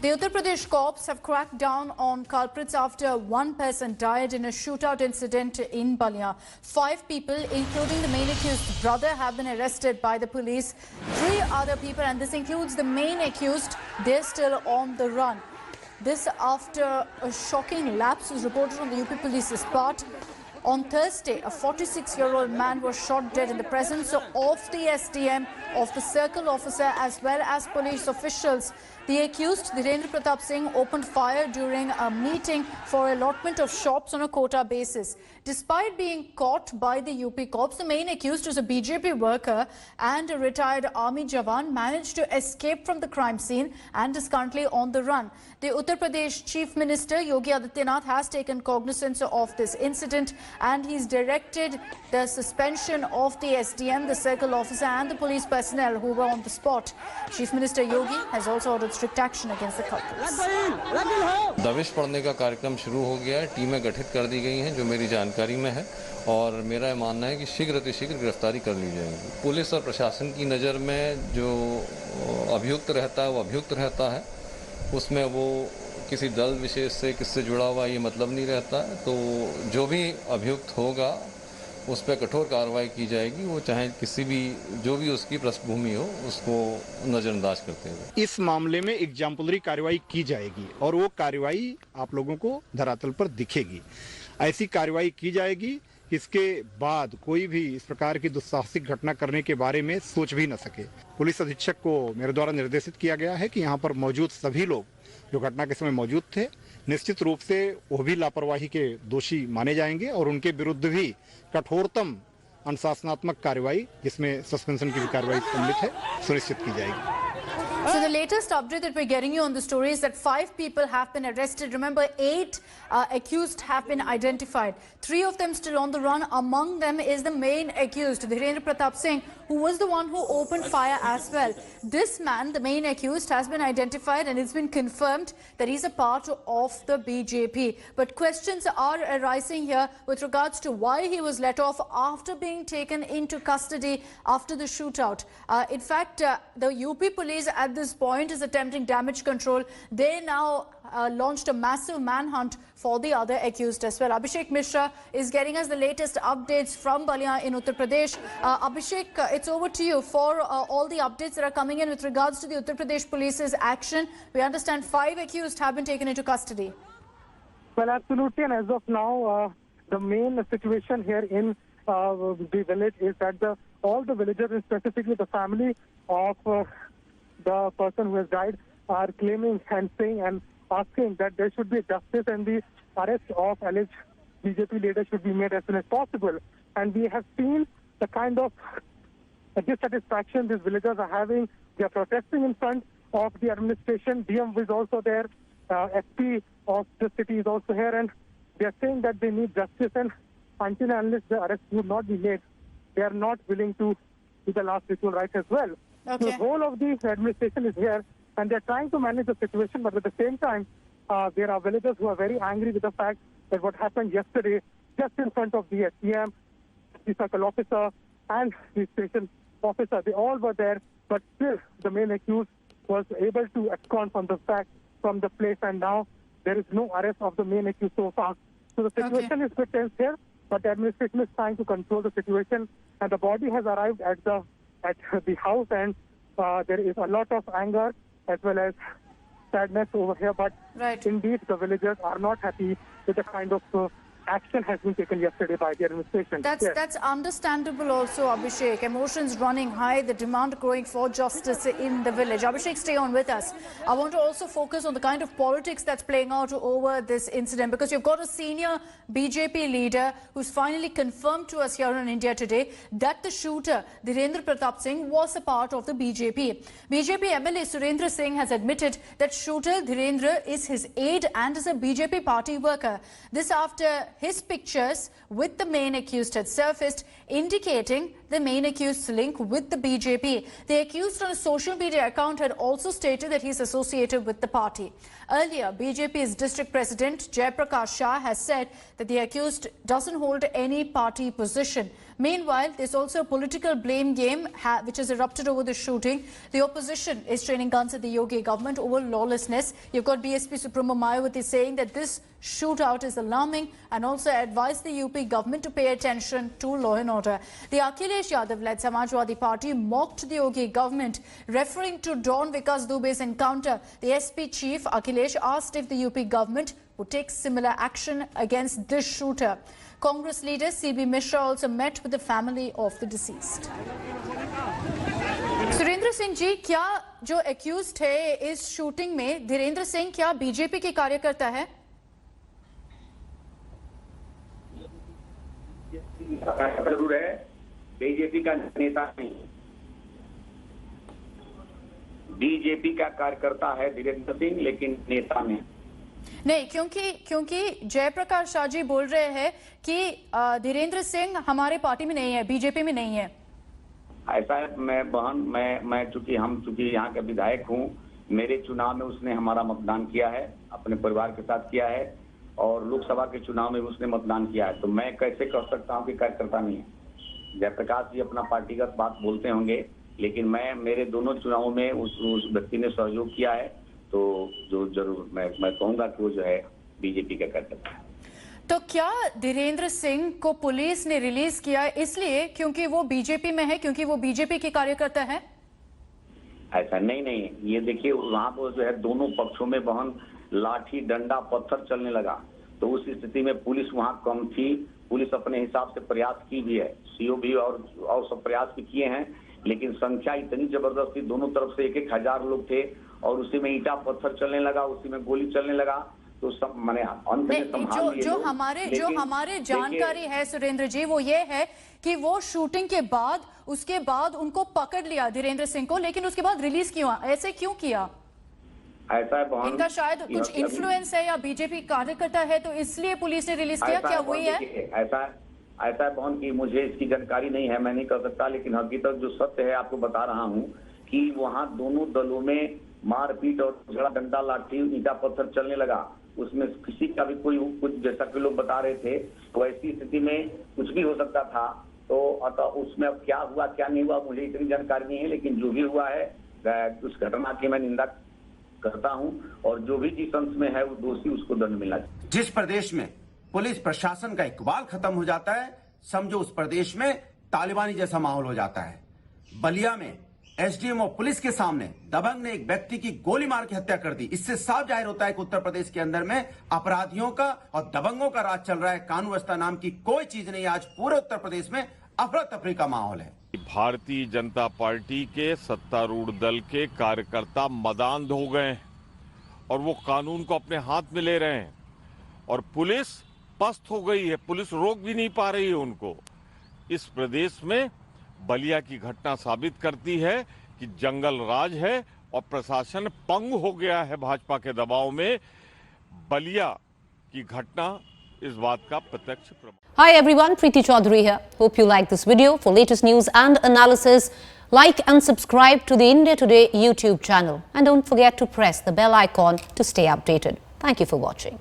The Uttar Pradesh cops have cracked down on culprits after one person died in a shootout incident in Balia. 5 people, including the main accused's brother, have been arrested by the police. 3 other people, and this includes the main accused, they're still on the run. This after a shocking lapse was reported on the UP police's part. On Thursday, a 46-year-old man was shot dead in the presence of the SDM, of the circle officer as well as police officials. The accused, Dhirendra Pratap Singh, opened fire during a meeting for allotment of shops on a quota basis. Despite being caught by the UP cops, the main accused, who's a BJP worker and a retired army jawan, managed to escape from the crime scene and is currently on the run. The Uttar Pradesh Chief Minister Yogi Adityanath has taken cognizance of this incident and he's directed the suspension of the SDM, the circle officer and the police personnel who were on the spot. Chief Minister Yogi has also ordered strict action against the culprits. दबिश पड़ने का कार्यक्रम शुरू हो गया है, टीमें गठित कर दी गई हैं जो मेरी जानकारी में है और मेरा मानना है कि शीघ्र अतिशीघ्र गिरफ्तारी कर ली जाएगी। पुलिस और प्रशासन की नज़र में जो अभियुक्त रहता है वो अभियुक्त रहता है, उसमें वो किसी दल विशेष से किससे जुड़ा हुआ ये मतलब नहीं रहता है। तो जो भी अभियुक्त होगा उस पर कठोर कार्रवाई की जाएगी, वो चाहे किसी भी जो भी उसकी पृष्ठभूमि हो उसको नजरअंदाज करते हुए इस मामले में एग्जाम्पलरी कार्रवाई की जाएगी और वो कार्रवाई आप लोगों को धरातल पर दिखेगी। ऐसी कार्रवाई की जाएगी इसके बाद कोई भी इस प्रकार की दुस्साहसिक घटना करने के बारे में सोच भी न सके। पुलिस अधीक्षक को मेरे द्वारा निर्देशित किया गया है कि यहाँ पर मौजूद सभी लोग जो घटना के समय मौजूद थे निश्चित रूप से वो भी लापरवाही के दोषी माने जाएंगे और उनके विरुद्ध भी कठोरतम अनुशासनात्मक कार्रवाई, जिसमें सस्पेंशन की भी कार्रवाई सम्मिलित है, सुनिश्चित की जाएगी। So the latest update that we're getting you on the story is that 5 people have been arrested. Remember, 8 accused have been identified. 3 of them still on the run. Among them is the main accused, Dhirendra Pratap Singh, who was the one who opened fire as well. This man, the main accused, has been identified and it's been confirmed that he's a part of the BJP. But questions are arising here with regards to why he was let off after being taken into custody after the shootout. In fact, the UP police at this point is attempting damage control. They now launched a massive manhunt for the other accused as well. Abhishek Mishra is getting us the latest updates from Balia in Uttar Pradesh. Abhishek, it's over to you for all the updates that are coming in with regards to the Uttar Pradesh police's action. We understand 5 accused have been taken into custody. Well, absolutely, and as of now, the main situation here in the village is that all the villagers, and specifically the family of the person who has died, are claiming and saying and asking that there should be justice and the arrest of alleged BJP leaders should be made as soon as possible. And we have seen the kind of dissatisfaction these villagers are having. They are protesting in front of the administration. DM is also there. SP of the city is also here, and they are saying that they need justice, and until and unless the arrest would not be made, they are not willing to do the last ritual rites as well. Okay. The whole of the administration is here and they're trying to manage the situation, but at the same time, there are villagers who are very angry with the fact that what happened yesterday just in front of the SDM, the circle officer and the station officer, they all were there, but still the main accused was able to abscond from the place, and now there is no arrest of the main accused so far. So the situation is a bit tense here, but the administration is trying to control the situation, and the body has arrived at the house, and there is a lot of anger as well as sadness over here. But indeed, the villagers are not happy with the kind of action has been taken yesterday by the administration. That's understandable also, Abhishek. Emotions running high, the demand growing for justice in the village. Abhishek, stay on with us. I want to also focus on the kind of politics that's playing out over this incident, because you've got a senior BJP leader who's finally confirmed to us here in India today that the shooter, Dhirendra Pratap Singh, was a part of the BJP. BJP MLA Surendra Singh has admitted that shooter Dhirendra is his aide and is a BJP party worker. This after his pictures with the main accused had surfaced, indicating the main accused's link with the BJP. The accused on a social media account had also stated that he is associated with the party. Earlier, BJP's district president Jaiprakash Shah has said that the accused doesn't hold any party position. Meanwhile, there's also a political blame game which has erupted over the shooting. The opposition is training guns at the Yogi government over lawlessness. You've got BSP Supremo Mayawati saying that this shootout is alarming and also advised the UP government to pay attention to law and order. The Akhilesh Yadav-led Samajwadi Party mocked the Yogi government, referring to Don Vikas Dube's encounter. The SP chief, Akhilesh, asked if the UP government would take similar action against this shooter. Congress leader CB Mishra also met with the family of the deceased. Surendra Singh ji, क्या जो accused है इस shooting में धीरेन्द्र सिंह क्या BJP के कार्यकर्ता है? जरूर है, बीजेपी का नेता नहीं, बीजेपी का कार्यकर्ता है धीरेन्द्र सिंह, लेकिन नेता नहीं। नहीं, क्योंकि जयप्रकाश शाह जी बोल रहे हैं कि धीरेन्द्र सिंह हमारे पार्टी में नहीं है, बीजेपी में नहीं है। ऐसा है, मैं चूंकि यहाँ का विधायक हूँ, मेरे चुनाव में उसने हमारा मतदान किया है, अपने परिवार के साथ किया है, और लोकसभा के चुनाव में उसने मतदान किया है, तो मैं कैसे कह सकता हूँ कि कार्यकर्ता नहीं है। जयप्रकाश जी अपना पार्टीगत बात बोलते होंगे, लेकिन मेरे दोनों चुनावों में उस व्यक्ति ने सहयोग किया है, तो जो जरूर मैं कहूंगा कि वो जो है बीजेपी का कार्यकर्ता है। तो क्या धीरेन्द्र सिंह को पुलिस ने रिलीज किया इसलिए क्योंकि वो बीजेपी में है, क्योंकि वो बीजेपी के कार्यकर्ता है? ऐसा नहीं, ये देखिए वहां पर जो है दोनों पक्षों में बहन लाठी डंडा पत्थर चलने लगा, तो उस स्थिति में पुलिस वहां कम थी। पुलिस अपने हिसाब से प्रयास की भी है, सीओ भी और सब प्रयास भी किए हैं, लेकिन संख्या इतनी जबरदस्त थी, दोनों तरफ से 1,000 लोग थे, और उसी में ईंटा पत्थर चलने लगा, उसी में गोली चलने लगा, तो सब मैंने अंत में संभाल लिए। जो हमारे जानकारी है सुरेंद्र जी, वो ये है कि वो शूटिंग के बाद उसके बाद उनको पकड़ लिया धीरेन्द्र सिंह को, लेकिन उसके बाद रिलीज क्यों, ऐसे क्यों किया? ऐसा है बहन, इनका शायद कुछ इन्फ्लुएंस है या बीजेपी कार्यकर्ता है, तो इसलिए पुलिस ने रिलीज किया, क्या वही है? ऐसा है बहन की मुझे इसकी जानकारी नहीं है, मैं नहीं कर सकता, लेकिन हकीकत जो सत्य है आपको बता रहा हूँ कि वहाँ दोनों दलों में मारपीट और झगड़ा, डंडा लाठी ईंटा पत्थर चलने लगा। उसमें किसी का भी कोई कुछ, जैसा कि लोग बता रहे थे, तो ऐसी स्थिति में कुछ भी हो सकता था। तो अतः उसमें अब क्या हुआ क्या नहीं हुआ मुझे इतनी जानकारी नहीं है, लेकिन जो भी हुआ है उस घटना की मैं निंदा करता हूं, और जो भी जिस अंश में है वो दोषी उसको दंड मिलना चाहिए। जिस प्रदेश में पुलिस प्रशासन का इकबाल खत्म हो जाता है, समझो उस प्रदेश में तालिबानी जैसा माहौल हो जाता है। बलिया में एसडीएम और पुलिस के सामने दबंग ने एक व्यक्ति की गोली मार के हत्या कर दी। इससे साफ जाहिर होता है कि उत्तर प्रदेश के अंदर में अपराधियों का और दबंगों का राज चल रहा है। कानून व्यवस्था नाम की कोई चीज नहीं। आज पूरे उत्तर प्रदेश में अफरा तफरी का माहौल है। भारतीय जनता पार्टी के सत्तारूढ़ दल के कार्यकर्ता मदांध हो गए और वो कानून को अपने हाथ में ले रहे हैं, और पुलिस पस्त हो गई है, पुलिस रोक भी नहीं पा रही है उनको। इस प्रदेश में बलिया की घटना साबित करती है कि जंगल राज है और प्रशासन पंग हो गया है भाजपा के दबाव में। बलिया की घटना इस बात का प्रत्यक्ष प्रमाण। Hi everyone, Preeti Chaudhary here. Hope you like this video. For latest news and analysis, like and subscribe to the India Today YouTube channel. And don't forget to press the bell icon to stay updated. Thank you for watching.